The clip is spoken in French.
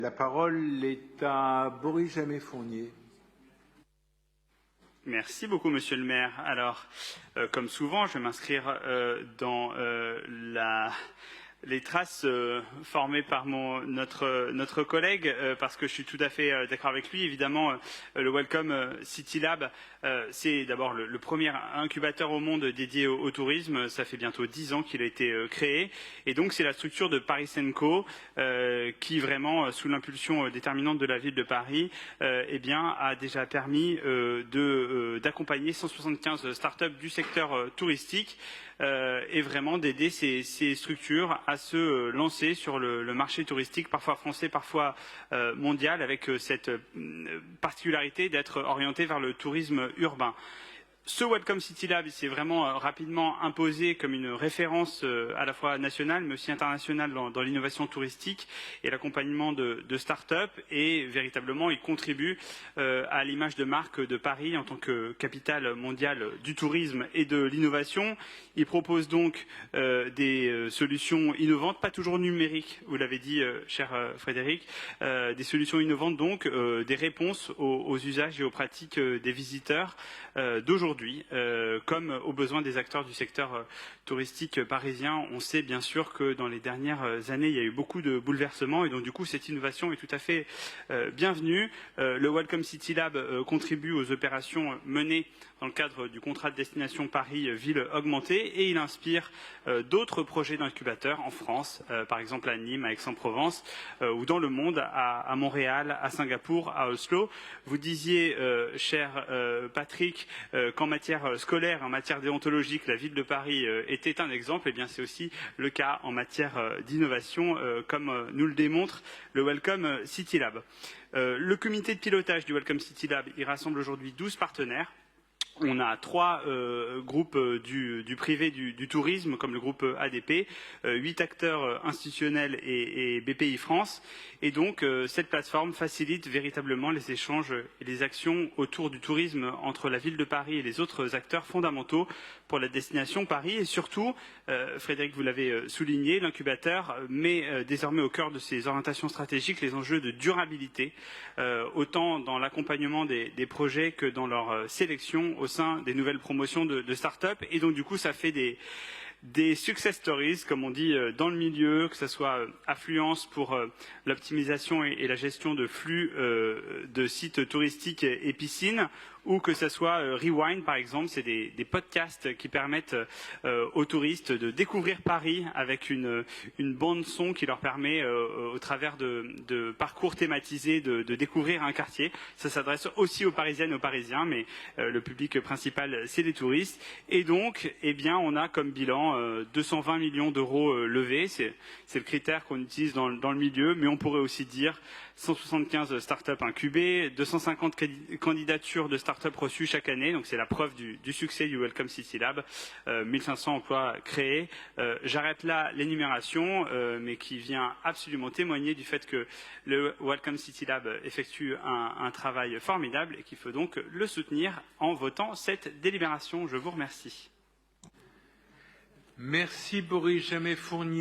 La parole est à Boris Jamet-Fournier. Merci beaucoup, Monsieur le maire. Alors, comme souvent, je vais m'inscrire dans les traces formées par notre collègue, parce que je suis tout à fait d'accord avec lui. Évidemment, le Welcome City Lab, c'est d'abord le premier incubateur au monde dédié au tourisme. Ça fait bientôt 10 ans qu'il a été créé. Et donc, c'est la structure de Paris Co qui, vraiment, sous l'impulsion déterminante de la ville de Paris, eh bien, a déjà permis d'accompagner 175 startups du secteur touristique et vraiment d'aider ces structures à se lancer sur le marché touristique, parfois français, parfois mondial, avec cette particularité d'être orienté vers le tourisme urbain. Ce Welcome City Lab s'est vraiment rapidement imposé comme une référence à la fois nationale mais aussi internationale dans l'innovation touristique et l'accompagnement de start-up, et véritablement il contribue à l'image de marque de Paris en tant que capitale mondiale du tourisme et de l'innovation. Il propose donc des solutions innovantes, pas toujours numériques, vous l'avez dit cher Frédéric, des solutions innovantes donc, des réponses aux usages et aux pratiques des visiteurs d'aujourd'hui, comme aux besoins des acteurs du secteur touristique parisien. On sait bien sûr que dans les dernières années, il y a eu beaucoup de bouleversements et donc du coup cette innovation est tout à fait bienvenue. Le Welcome City Lab contribue aux opérations menées dans le cadre du contrat de destination Paris Ville Augmentée et il inspire d'autres projets d'incubateurs en France, par exemple à Nîmes, à Aix-en-Provence ou dans le monde, à Montréal, à Singapour, à Oslo. Vous disiez, cher Patrick, qu'en matière scolaire, en matière déontologique, la ville de Paris était un exemple. Et bien c'est aussi le cas en matière d'innovation, comme nous le démontre le Welcome City Lab. Le comité de pilotage du Welcome City Lab, il rassemble aujourd'hui 12 partenaires. On a 3 groupes du privé du tourisme, comme le groupe ADP, 8 acteurs institutionnels et BPI France. Et donc, cette plateforme facilite véritablement les échanges et les actions autour du tourisme entre la ville de Paris et les autres acteurs fondamentaux pour la destination Paris. Et surtout, Frédéric, vous l'avez souligné, l'incubateur met désormais au cœur de ses orientations stratégiques les enjeux de durabilité, autant dans l'accompagnement des projets que dans leur sélection au sein des nouvelles promotions de start-up. Et donc, du coup, ça fait des success stories, comme on dit dans le milieu, que ce soit Affluence pour l'optimisation et la gestion de flux de sites touristiques et piscines, ou que ce soit Rewind, par exemple. C'est des podcasts qui permettent aux touristes de découvrir Paris avec une bande son qui leur permet, au travers de parcours thématisés, de découvrir un quartier. Ça s'adresse aussi aux Parisiennes et aux Parisiens, mais le public principal, c'est les touristes. Et donc, eh bien, on a comme bilan 220 millions d'euros levés. C'est le critère qu'on utilise dans le milieu, mais on pourrait aussi dire 175 startups incubées, 250 candidatures de startups reçues chaque année. Donc c'est la preuve du succès du Welcome City Lab. 1500 emplois créés. J'arrête là l'énumération, mais qui vient absolument témoigner du fait que le Welcome City Lab effectue un travail formidable et qu'il faut donc le soutenir en votant cette délibération. Je vous remercie. Merci Boris Jamet-Fournier.